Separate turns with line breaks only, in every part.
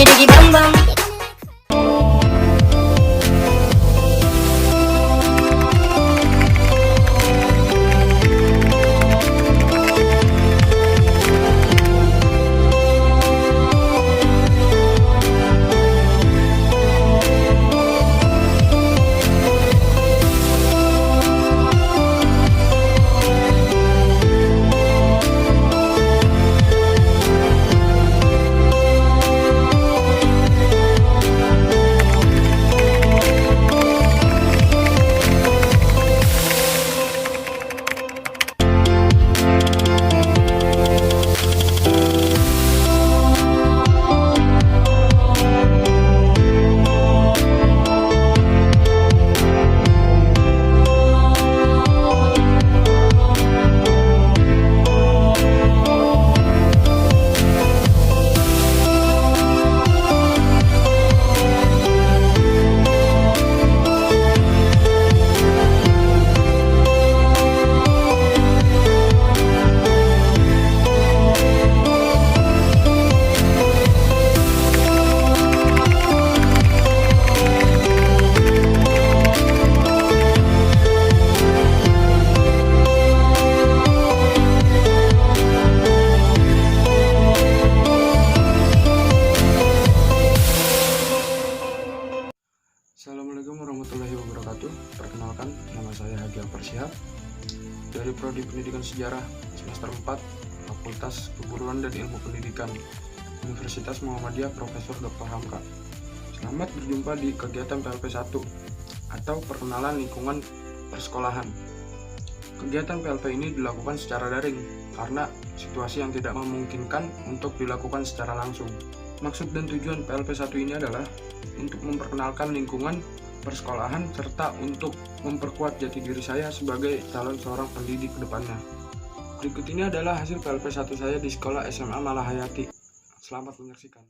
biggie bam bam.
Assalamualaikum warahmatullahi wabarakatuh. Perkenalkan, nama saya Hadi Apersyihab dari Prodi Pendidikan Sejarah semester 4 Fakultas Keguruan dan Ilmu Pendidikan Universitas Muhammadiyah Profesor Dr. Hamka. Selamat berjumpa di kegiatan PLP 1 atau Perkenalan Lingkungan Persekolahan. Kegiatan PLP ini dilakukan secara daring karena situasi yang tidak memungkinkan untuk dilakukan secara langsung. Maksud dan tujuan PLP 1 ini adalah untuk memperkenalkan lingkungan persekolahan serta untuk memperkuat jati diri saya sebagai calon seorang pendidik ke depannya. Berikut ini adalah hasil PLP 1 saya di sekolah SMA Malahayati. Selamat menyaksikan.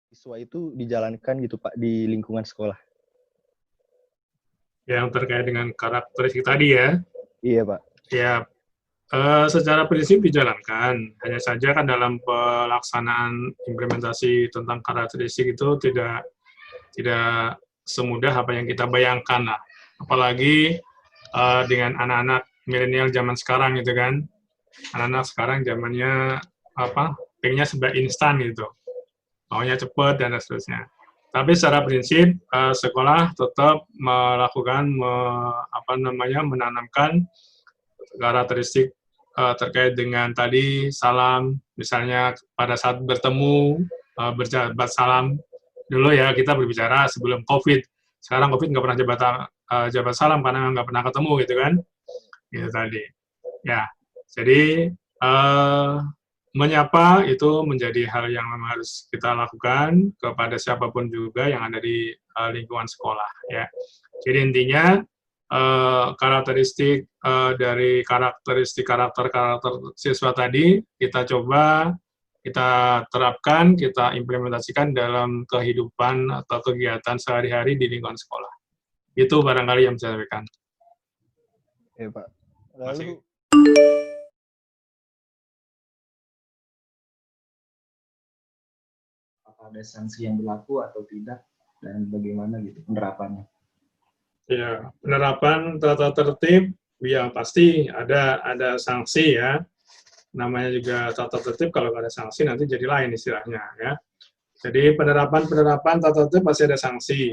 Siswa itu dijalankan gitu Pak di lingkungan sekolah.
Yang terkait dengan karakteristik tadi ya.
Iya Pak.
Ya, secara prinsip dijalankan. Hanya saja kan dalam pelaksanaan implementasi tentang karakteristik itu tidak semudah apa yang kita bayangkan lah. Apalagi dengan anak-anak milenial zaman sekarang gitu kan. Anak-anak sekarang zamannya pengennya serba instan gitu. Maunya cepat dan seterusnya. Tapi secara prinsip sekolah tetap melakukan menanamkan karakteristik terkait dengan tadi salam, misalnya pada saat bertemu berjabat salam dulu ya, kita berbicara sebelum COVID. Sekarang COVID nggak pernah jabat salam karena nggak pernah ketemu gitu kan, itu tadi. Ya, jadi menyapa itu menjadi hal yang harus kita lakukan kepada siapapun juga yang ada di lingkungan sekolah ya. Jadi intinya karakteristik dari karakter siswa tadi kita coba kita terapkan, kita implementasikan dalam kehidupan atau kegiatan sehari-hari di lingkungan sekolah. Itu barangkali yang saya sampaikan.
Ya Pak. Lalu
ada sanksi yang berlaku atau tidak, dan bagaimana gitu penerapannya?
Ya, penerapan tata tertib yang pasti ada sanksi ya. Namanya juga tata tertib, kalau nggak ada sanksi nanti jadi lain istilahnya ya. Jadi penerapan tata tertib pasti ada sanksi.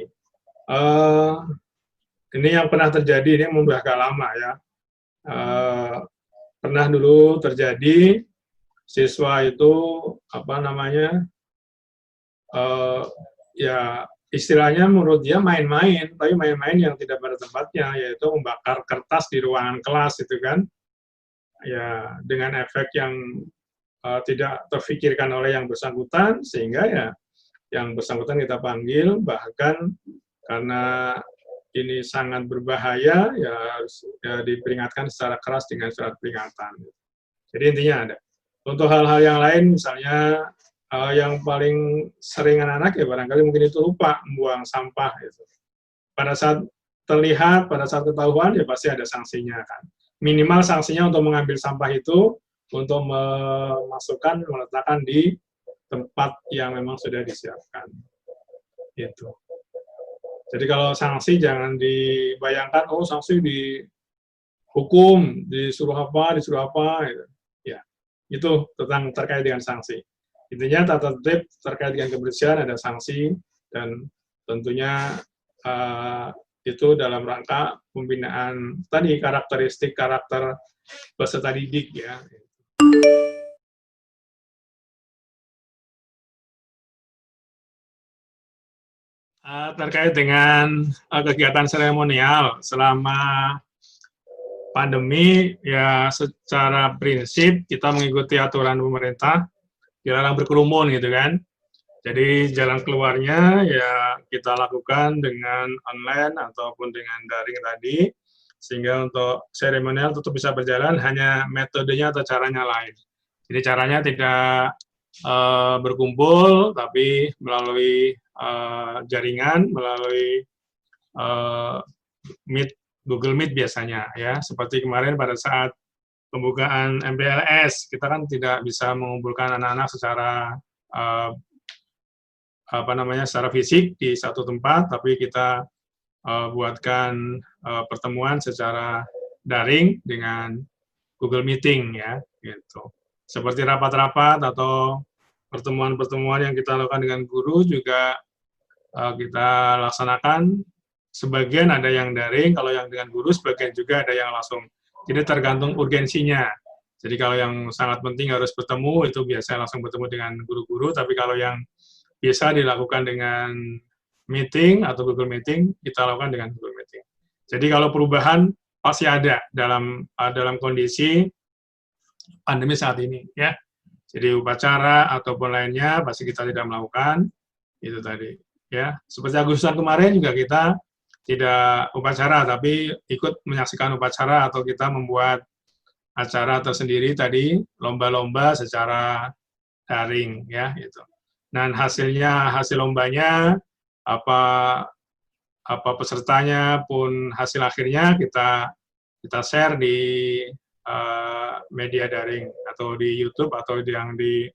Ini yang pernah terjadi, ini agak lama ya. Pernah dulu terjadi siswa itu ya istilahnya menurut dia main-main, tapi main-main yang tidak pada tempatnya, yaitu membakar kertas di ruangan kelas itu kan, ya dengan efek yang tidak terfikirkan oleh yang bersangkutan, sehingga ya yang bersangkutan kita panggil, bahkan karena ini sangat berbahaya, ya harus diperingatkan secara keras dengan surat peringatan. Jadi intinya ada. Untuk hal-hal yang lain, misalnya yang paling sering anak-anak ya barangkali mungkin itu lupa membuang sampah gitu. Pada saat terlihat, pada saat ketahuan ya pasti ada sanksinya kan. Minimal sanksinya untuk mengambil sampah itu untuk memasukkan, meletakkan di tempat yang memang sudah disiapkan. Gitu. Jadi kalau sanksi jangan dibayangkan, oh sanksi dihukum, disuruh apa, gitu. Ya, itu terkait dengan sanksi. Intinya tata tertib terkait dengan kebersihan ada sanksi dan tentunya itu dalam rangka pembinaan tadi karakteristik karakter peserta didik ya. Terkait dengan kegiatan seremonial selama pandemi ya secara prinsip kita mengikuti aturan pemerintah dilarang berkerumun gitu kan. Jadi jalan keluarnya ya kita lakukan dengan online ataupun dengan daring tadi, sehingga untuk seremonial tetap bisa berjalan, hanya metodenya atau caranya lain. Jadi caranya tidak berkumpul, tapi melalui jaringan, melalui Meet, Google Meet biasanya ya. Seperti kemarin pada saat pembukaan MPLS, kita kan tidak bisa mengumpulkan anak-anak secara secara fisik di satu tempat, tapi kita buatkan pertemuan secara daring dengan Google Meeting ya, gitu. Seperti rapat-rapat atau pertemuan-pertemuan yang kita lakukan dengan guru juga kita laksanakan. Sebagian ada yang daring, kalau yang dengan guru sebagian juga ada yang langsung. Jadi tergantung urgensinya. Jadi kalau yang sangat penting harus bertemu, itu biasanya langsung bertemu dengan guru-guru, tapi kalau yang bisa dilakukan dengan meeting atau Google Meeting, kita lakukan dengan Google Meeting. Jadi kalau perubahan pasti ada dalam kondisi pandemi saat ini, ya. Jadi upacara ataupun lainnya pasti kita tidak melakukan, itu tadi. Ya, seperti Agustusan kemarin juga kita tidak upacara, tapi ikut menyaksikan upacara atau kita membuat acara tersendiri tadi, lomba-lomba secara daring, ya, gitu. Dan hasil lombanya, apa pesertanya pun hasil akhirnya kita share di media daring atau di YouTube atau yang di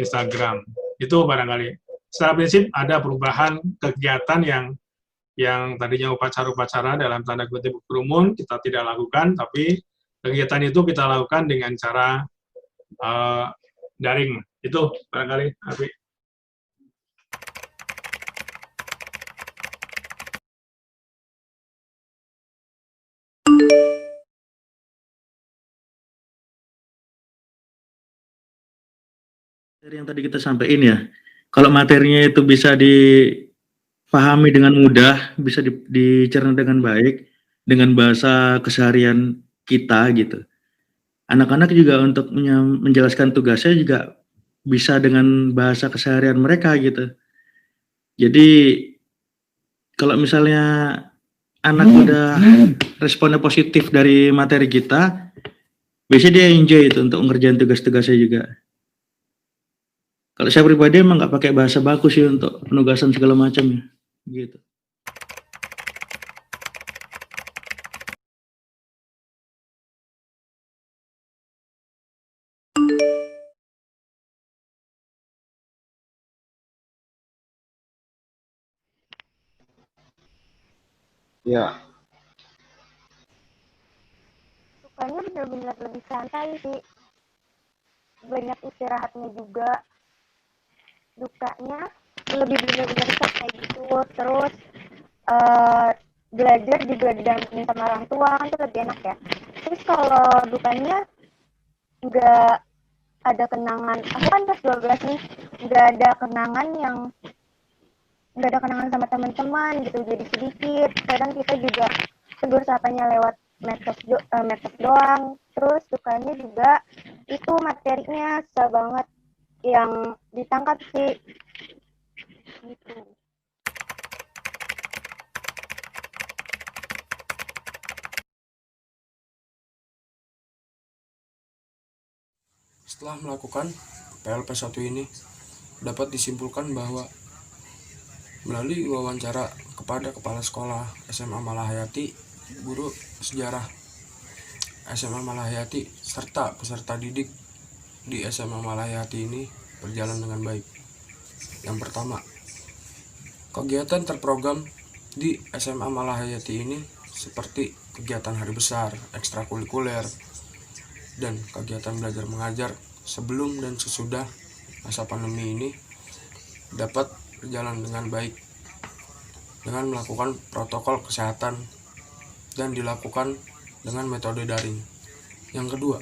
Instagram. Itu barangkali. Secara prinsip ada perubahan kegiatan yang tadinya upacara-upacara dalam tanda kutip berkerumun kita tidak lakukan, tapi kegiatan itu kita lakukan dengan cara daring. Itu barangkali, Abi.
Yang tadi kita sampaikan ya, kalau materinya itu bisa dipahami dengan mudah, bisa dicerna dengan baik, dengan bahasa keseharian kita gitu. Anak-anak juga untuk menjelaskan tugasnya juga bisa dengan bahasa keseharian mereka gitu. Jadi kalau misalnya anak udah responnya positif dari materi kita, biasanya dia enjoy itu untuk ngerjain tugas-tugasnya juga. Kalau saya pribadi emang nggak pakai bahasa baku sih untuk penugasan segala macam ya, gitu.
Ya,
sukanya benar-benar lebih santai sih, banyak istirahatnya juga. Dukanya lebih benar-benar santai gitu, terus belajar juga didampingi sama orang tua kan tuh lebih enak ya. Terus kalau dukanya nggak ada kenangan, aku kan kelas 12 nih, nggak ada kenangan sama teman-teman gitu, jadi sedikit. Kadang kita juga tegur sapanya lewat medsos doang. Terus sukanya juga itu materinya susah banget yang ditangkap sih gitu.
Setelah melakukan PLP 1 ini, dapat disimpulkan bahwa melalui wawancara kepada Kepala Sekolah SMA Malahayati, guru sejarah SMA Malahayati, serta peserta didik di SMA Malahayati ini berjalan dengan baik. Yang pertama, kegiatan terprogram di SMA Malahayati ini seperti kegiatan hari besar, ekstrakurikuler, dan kegiatan belajar mengajar sebelum dan sesudah masa pandemi ini dapat berjalan dengan baik dengan melakukan protokol kesehatan dan dilakukan dengan metode daring. Yang kedua,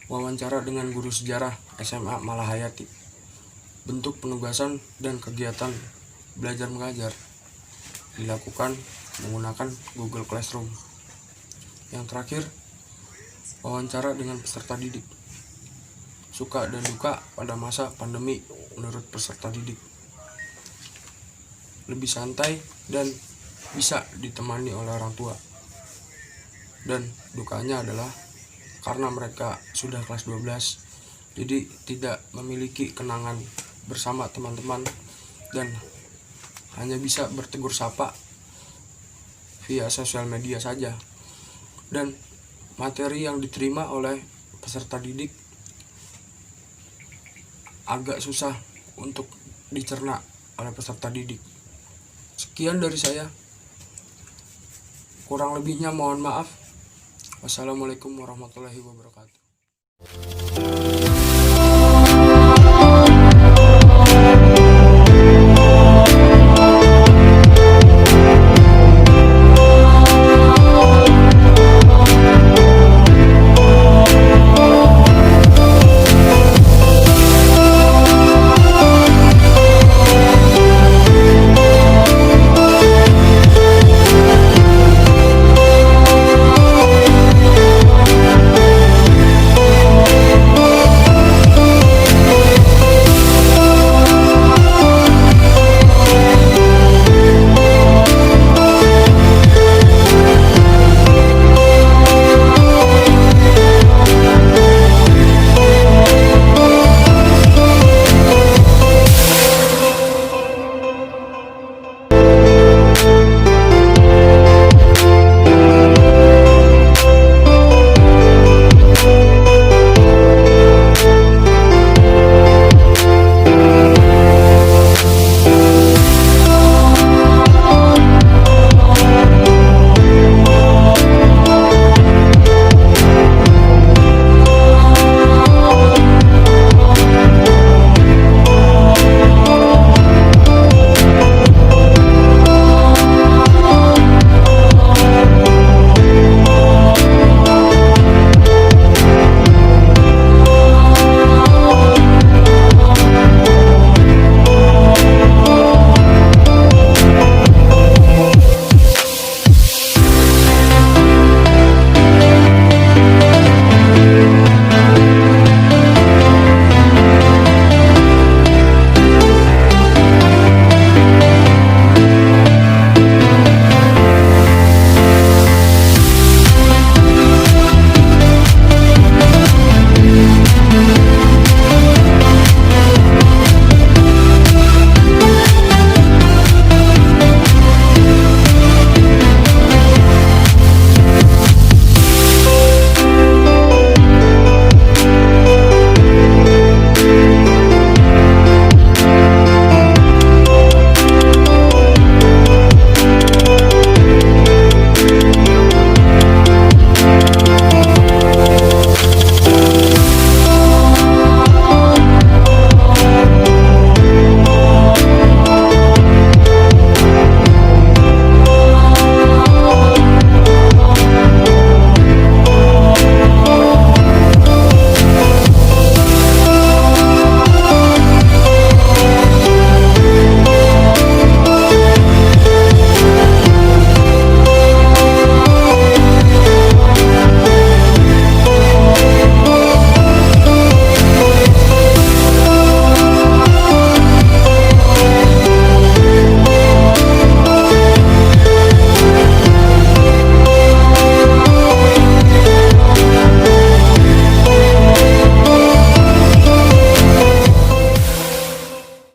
wawancara dengan guru sejarah SMA Malahayati. Bentuk penugasan dan kegiatan belajar mengajar dilakukan menggunakan Google Classroom. Yang terakhir, wawancara dengan peserta didik. Suka dan duka pada masa pandemi menurut peserta didik. Lebih santai dan bisa ditemani oleh orang tua. Dan dukanya adalah karena mereka sudah kelas 12, jadi tidak memiliki kenangan bersama teman-teman dan hanya bisa bertegur sapa via sosial media saja. Dan materi yang diterima oleh peserta didik agak susah untuk dicerna oleh peserta didik. Sekian dari saya. Kurang lebihnya mohon maaf. Wassalamualaikum warahmatullahi wabarakatuh.